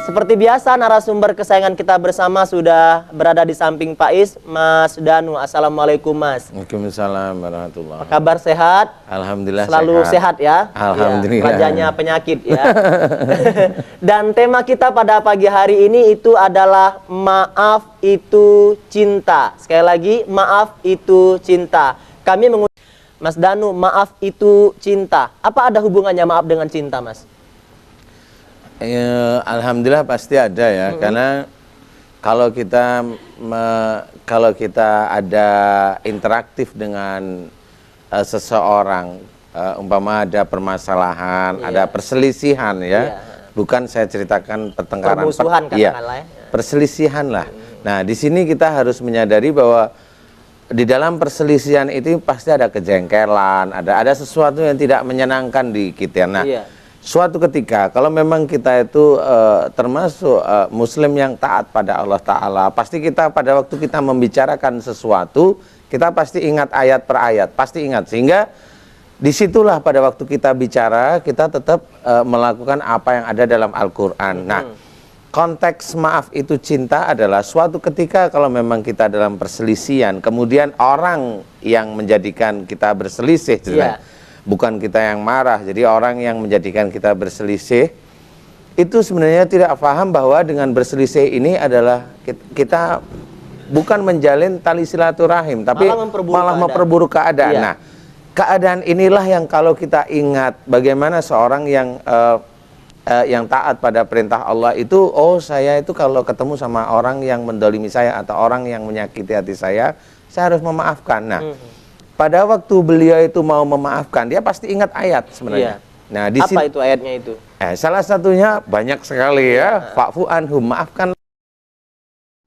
Seperti biasa, narasumber kesayangan kita bersama sudah berada di samping Pak Is, Mas Danu. Assalamualaikum, Mas. Waalaikumsalam warahmatullahi. Apa kabar, sehat? Alhamdulillah selalu sehat ya. Alhamdulillah. Ya, rajanya penyakit ya. Dan tema kita pada pagi hari ini itu adalah maaf itu cinta. Sekali lagi, maaf itu cinta. Kami Mas Danu, maaf itu cinta. Apa ada hubungannya maaf dengan cinta, Mas? Alhamdulillah pasti ada ya, karena kalau kita ada interaktif dengan seseorang, umpama ada permasalahan, ada perselisihan ya, bukan saya ceritakan pertengkaran, permusuhan katakanlah ya. Perselisihan lah. Nah, di sini kita harus menyadari bahwa di dalam perselisihan itu pasti ada kejengkelan, ada sesuatu yang tidak menyenangkan di kita. Nah, suatu ketika kalau memang kita itu termasuk muslim yang taat pada Allah Ta'ala, pasti kita pada waktu kita membicarakan sesuatu, kita pasti ingat ayat per ayat, pasti ingat, sehingga disitulah pada waktu kita bicara kita tetap melakukan apa yang ada dalam Al-Quran. Nah, konteks maaf itu cinta adalah suatu ketika kalau memang kita dalam perselisihan, kemudian orang yang menjadikan kita berselisih, bukan kita yang marah, jadi orang yang menjadikan kita berselisih itu sebenarnya tidak paham bahwa dengan berselisih ini adalah kita bukan menjalin tali silaturahim, tapi malah memperburuk keadaan. Nah, keadaan inilah yang kalau kita ingat bagaimana seorang yang taat pada perintah Allah itu, oh saya itu kalau ketemu sama orang yang mendolimi saya atau orang yang menyakiti hati saya harus memaafkan. Nah, pada waktu beliau itu mau memaafkan, dia pasti ingat ayat sebenarnya. Nah, di apa itu ayatnya itu? Salah satunya banyak sekali ya. Fa'fu anhum, maafkan.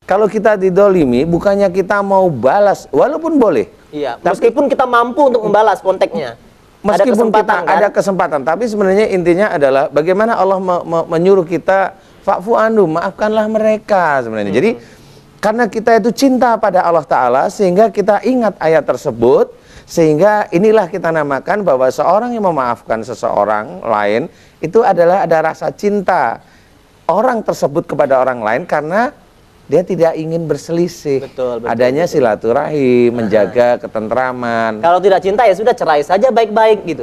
Kalau kita didolimi, bukannya kita mau balas, walaupun boleh. Iya. Meskipun kita mampu untuk membalas konteksnya. Meskipun kita ada kesempatan, tapi sebenarnya intinya adalah bagaimana Allah menyuruh kita fa'fu anhum, maafkanlah mereka sebenarnya. Jadi karena kita itu cinta pada Allah Ta'ala, sehingga kita ingat ayat tersebut, sehingga inilah kita namakan bahwa seorang yang memaafkan seseorang lain, itu adalah ada rasa cinta orang tersebut kepada orang lain, karena dia tidak ingin berselisih. Adanya silaturahim, menjaga ketentraman. Kalau tidak cinta ya sudah, cerai saja baik-baik gitu.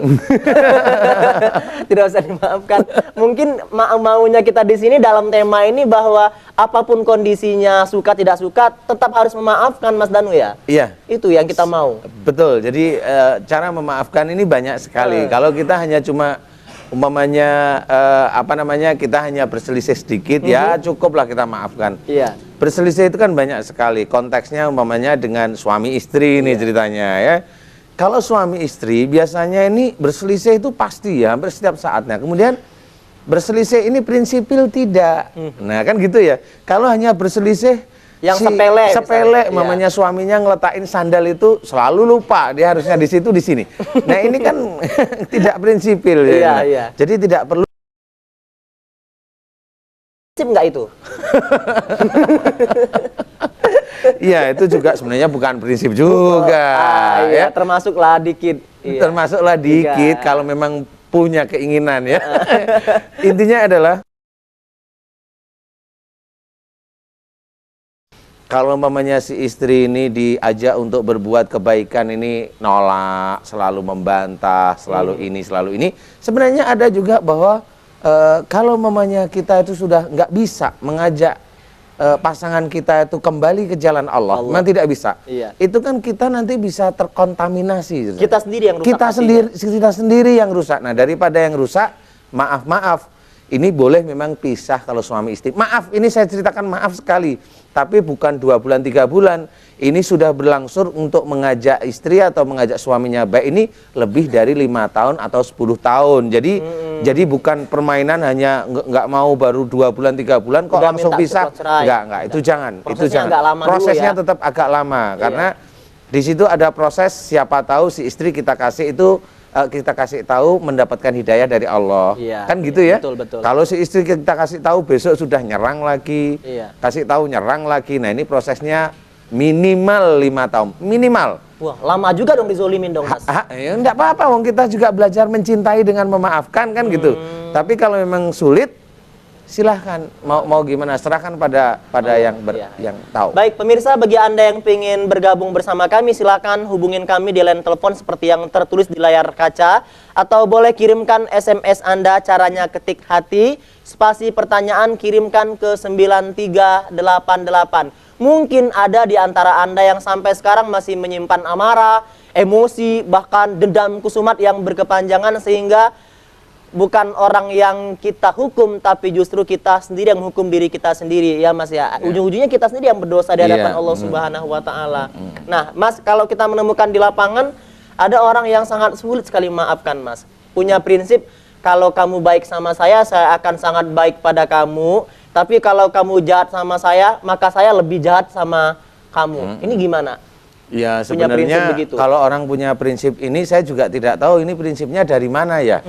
Tidak usah dimaafkan. Mungkin maunya kita di sini dalam tema ini bahwa apapun kondisinya, suka tidak suka, tetap harus memaafkan, Mas Danu ya. Iya. Itu yang kita mau. Betul. Jadi cara memaafkan ini banyak sekali. Kalau kita hanya cuma umpamanya kita hanya berselisih sedikit, ya cukuplah kita maafkan. Iya. Berselisih itu kan banyak sekali. Konteksnya umpamanya dengan suami istri ini ceritanya ya. Kalau suami istri biasanya ini berselisih itu pasti ya, hampir setiap saatnya. Kemudian berselisih ini prinsipil tidak. Nah, kan gitu ya. Kalau hanya berselisih yang sepele, mamanya suaminya ngeletakin sandal itu selalu lupa, dia harusnya di situ di sini. Nah, ini kan tidak prinsipil ya. Jadi tidak perlu. Enggak itu. Iya, itu juga sebenarnya bukan prinsip juga. Ya, termasuklah dikit. Termasuklah dikit kalau memang punya keinginan ya. Intinya adalah kalau umpamanya si istri ini diajak untuk berbuat kebaikan, ini nolak, selalu membantah, selalu ini, selalu ini. Sebenarnya ada juga bahwa kalau umpamanya kita itu sudah nggak bisa mengajak pasangan kita itu kembali ke jalan Allah, memang tidak bisa. Itu kan kita nanti bisa terkontaminasi. Kita sendiri yang rusak. Kita sendiri yang rusak. Nah, daripada yang rusak, maaf. Ini boleh memang pisah kalau suami istri. Maaf, ini saya ceritakan maaf sekali. Tapi bukan 2 bulan, 3 bulan. Ini sudah berlangsung untuk mengajak istri atau mengajak suaminya baik ini lebih dari 5 tahun atau 10 tahun. Jadi bukan permainan hanya nggak mau baru 2 bulan, 3 bulan kok langsung pisah. Enggak, itu jangan. Prosesnya tetap agak lama. Karena di situ ada proses, siapa tahu si istri kita kasih itu kita kasih tahu mendapatkan hidayah dari Allah, kan gitu ya. Betul. Kalau si istri kita kasih tahu besok sudah nyerang lagi, kasih tahu nyerang lagi. Nah, ini prosesnya minimal 5 tahun, minimal. Wah, lama juga dong dizolimin dong, Mas. Ya enggak apa-apa, wong kita juga belajar mencintai dengan memaafkan kan gitu. Tapi kalau memang sulit, silahkan mau gimana, serahkan pada yang tahu. Baik pemirsa, bagi Anda yang ingin bergabung bersama kami, silakan hubungin kami di line telepon seperti yang tertulis di layar kaca, atau boleh kirimkan SMS Anda. Caranya ketik hati spasi pertanyaan, kirimkan ke 9388. Mungkin ada di antara Anda yang sampai sekarang masih menyimpan amarah, emosi, bahkan dendam kusumat yang berkepanjangan, sehingga bukan orang yang kita hukum, tapi justru kita sendiri yang menghukum diri kita sendiri, ya Mas ya. Ujung-ujungnya kita sendiri yang berdosa di hadapan Allah Subhanahu wa taala. Nah, Mas, kalau kita menemukan di lapangan ada orang yang sangat sulit sekali memaafkan, Mas. Punya prinsip, kalau kamu baik sama saya akan sangat baik pada kamu, tapi kalau kamu jahat sama saya, maka saya lebih jahat sama kamu. Ini gimana? Ya, Punya prinsip sebenarnya begitu. kalau orang punya prinsip ini, saya juga tidak tahu ini prinsipnya dari mana ya.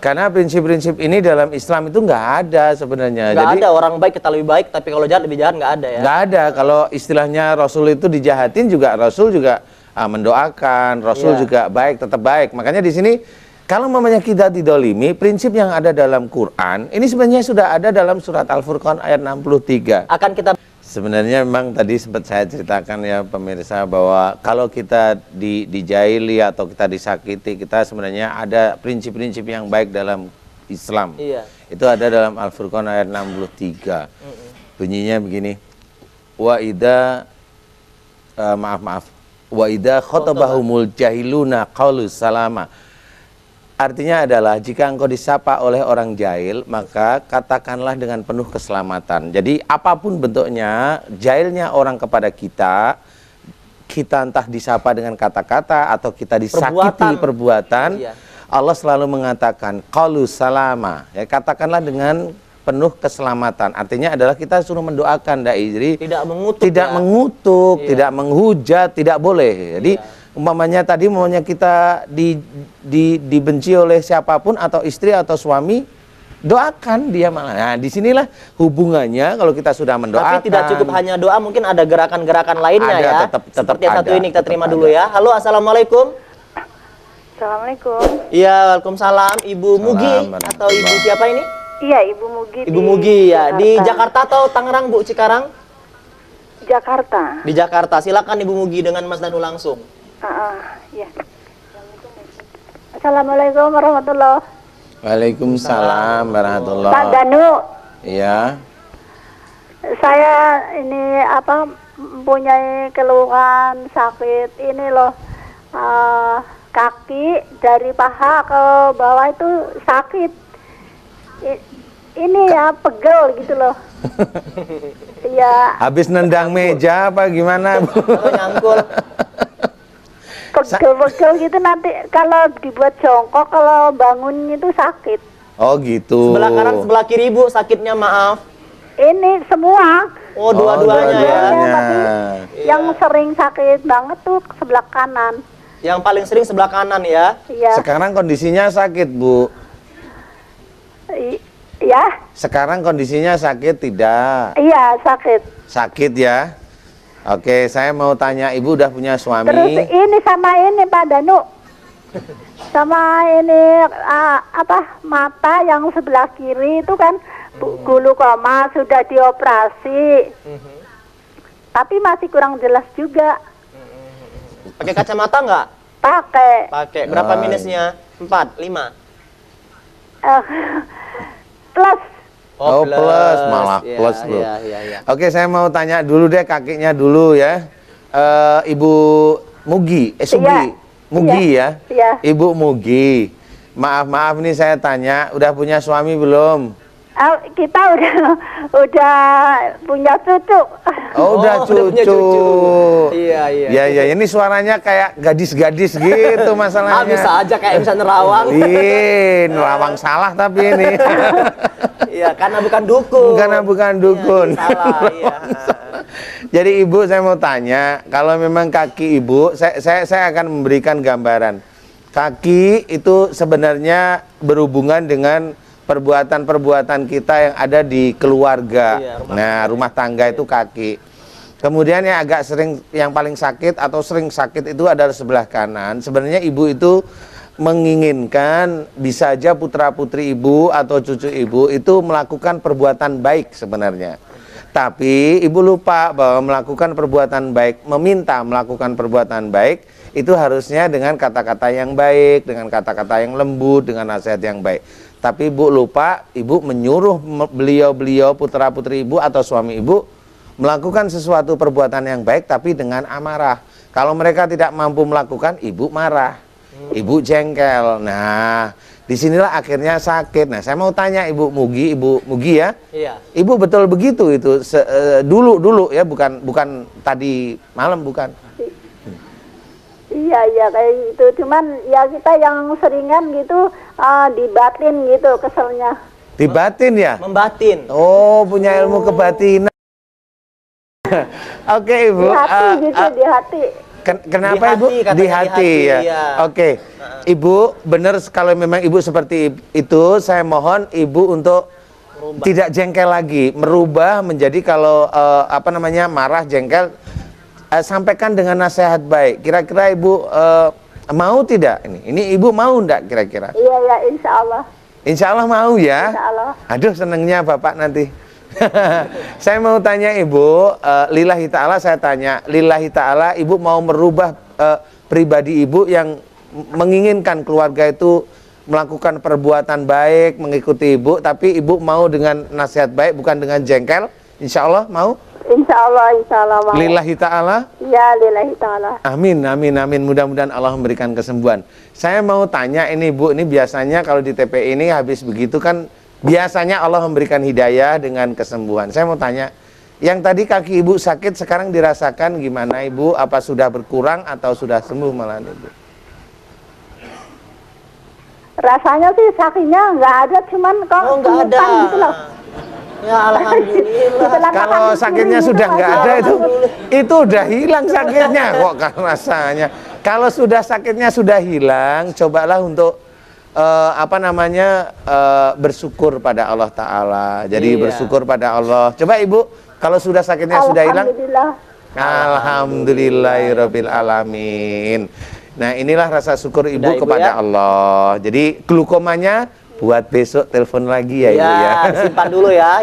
Karena prinsip-prinsip ini dalam Islam itu nggak ada sebenarnya. Nggak ada orang baik kita lebih baik, tapi kalau jahat lebih jahat, nggak ada ya? Nggak ada. Kalau istilahnya Rasul itu dijahatin juga, Rasul juga mendoakan, Rasul juga baik, tetap baik. Makanya di sini, kalau mamanya kita didolimi, prinsip yang ada dalam Quran, ini sebenarnya sudah ada dalam surat Al-Furqan ayat 63. Akan kita... Sebenarnya memang tadi sempat saya ceritakan ya pemirsa, bahwa kalau kita dijaili atau kita disakiti, kita sebenarnya ada prinsip-prinsip yang baik dalam Islam. Iya. Itu ada dalam Al-Furqan ayat 63. Bunyinya begini. Wa idza wa idza khotabahumul jahiluna qalu salama. Artinya adalah jika engkau disapa oleh orang jahil, maka katakanlah dengan penuh keselamatan. Jadi apapun bentuknya, jahilnya orang kepada kita entah disapa dengan kata-kata atau kita disakiti perbuatan, Allah selalu mengatakan qalu salama. Ya, katakanlah dengan penuh keselamatan. Artinya adalah kita suruh mendoakan Jadi tidak mengutuk, tidak menghujat, tidak boleh. Jadi umpamanya kita dibenci oleh siapapun, atau istri atau suami, doakan dia malah. Nah, disinilah hubungannya kalau kita sudah mendoakan. Tapi tidak cukup hanya doa, mungkin ada gerakan-gerakan lainnya ada, ya. Tetap seperti yang ada, satu ini kita terima dulu ya. Halo, assalamualaikum. Assalamualaikum. Iya, waalaikumsalam. Ibu Mugi atau ibu siapa ini? Iya, Ibu Mugi. Ibu Mugi ya. Di Jakarta atau Tangerang, Bu? Cikarang? Jakarta. Di Jakarta. Silakan Ibu Mugi dengan Mas Danu langsung. Ya. Assalamualaikum warahmatullahi. Waalaikumsalam warahmatullahi. Pak Danu. Iya. Saya ini mempunyai keluhan sakit ini loh, kaki dari paha ke bawah itu sakit. Ini ya pegel gitu loh. Iya. Habis nendang meja apa gimana, Bu? Nyangkul. Pegel-pegel gitu, nanti kalau dibuat jongkok, kalau bangun itu sakit. Oh gitu. Sebelah kanan, sebelah kiri Bu sakitnya, maaf. Ini semua. Oh, dua-duanya ya. Tapi yang sering sakit banget tuh sebelah kanan. Yang paling sering sebelah kanan ya. Iya. Sekarang kondisinya sakit, Bu. Ya. Sekarang kondisinya sakit tidak? Iya, sakit. Sakit ya. Oke, saya mau tanya, Ibu udah punya suami? Terus ini sama ini Pak Danu. Sama ini mata yang sebelah kiri itu kan glaukoma, sudah dioperasi. Tapi masih kurang jelas juga. Pakai kacamata nggak? Pakai. Pakai. Berapa minusnya? 4, 5? Plus. Oh, plus, malah plus loh. Iya. Oke, saya mau tanya dulu deh kakinya dulu ya. Ibu Mugi, Sugi, Mugi ya. Iya. Ibu Mugi. Maaf nih saya tanya, udah punya suami belum? Kita udah punya cucu. Oh, udah cucu. Iya. Ya, ini suaranya kayak gadis-gadis gitu masalahnya. Bisa aja kayak bisa nerawang. Iya, nerawang salah tapi ini. Iya, karena bukan dukun. Karena bukan dukun. Iya, salah, iya. Jadi Ibu, saya mau tanya, kalau memang kaki Ibu, saya akan memberikan gambaran. Kaki itu sebenarnya berhubungan dengan perbuatan-perbuatan kita yang ada di keluarga. Nah, rumah tangga itu kaki. Kemudian yang agak sering, yang paling sakit atau sering sakit itu adalah sebelah kanan. Sebenarnya Ibu itu menginginkan bisa aja putra-putri ibu atau cucu ibu itu melakukan perbuatan baik sebenarnya. Tapi ibu lupa bahwa melakukan perbuatan baik, meminta melakukan perbuatan baik itu harusnya dengan kata-kata yang baik, dengan kata-kata yang lembut, dengan nasihat yang baik. Tapi ibu lupa, ibu menyuruh beliau-beliau putra-putri ibu atau suami ibu melakukan sesuatu perbuatan yang baik tapi dengan amarah. Kalau mereka tidak mampu melakukan, ibu marah, ibu jengkel. Nah, disinilah akhirnya sakit. Nah, saya mau tanya Ibu Mugi ya. Iya. Ibu betul begitu itu dulu ya, bukan tadi malam, bukan? Iya kayak gitu. Cuman ya kita yang seringan gitu dibatin gitu keselnya. Dibatin ya? Membatin. Oh, punya ilmu kebatinan. Oke Ibu. Di hati gitu, di hati. Kenapa Di Ibu? hati, katanya Di di hati hati, ya. ya. Oke. Ibu, benar kalau memang Ibu seperti itu, saya mohon Ibu untuk tidak jengkel lagi, merubah menjadi kalau marah, jengkel, sampaikan dengan nasihat baik. Kira-kira Ibu mau tidak? Ini Ibu mau enggak kira-kira? Iya, insya Allah. Insya Allah mau ya. Insya Allah. Aduh, senengnya Bapak nanti. Saya mau tanya Ibu, lillahi ta'ala saya tanya, lillahi ta'ala Ibu mau merubah pribadi Ibu yang menginginkan keluarga itu melakukan perbuatan baik, mengikuti Ibu, tapi Ibu mau dengan nasihat baik, bukan dengan jengkel. Insya Allah mau? Insya Allah mau. Lillahi ta'ala? Iya, lillahi ta'ala. Amin, amin, amin. Mudah-mudahan Allah memberikan kesembuhan. Saya mau tanya ini Bu, ini biasanya kalau di TPI ini habis begitu kan biasanya Allah memberikan hidayah dengan kesembuhan. Saya mau tanya, yang tadi kaki Ibu sakit sekarang dirasakan gimana Ibu? Apa sudah berkurang atau sudah sembuh malah Ibu? Rasanya sih sakitnya nggak ada, cuman kok nggak ada. gitu loh. Ya alhamdulillah. Kalau sakitnya sudah nggak ada itu udah hilang sakitnya kok kan rasanya. Kalau sudah sakitnya sudah hilang, cobalah untuk bersyukur pada Allah Ta'ala. Jadi bersyukur pada Allah. Coba Ibu, kalau sudah sakitnya sudah hilang, alhamdulillahirabbil alamin. Nah, inilah rasa syukur Ibu Ibu kepada ya? Allah. Jadi glukomanya buat besok telepon lagi ya Ibu ya. Simpan dulu ya.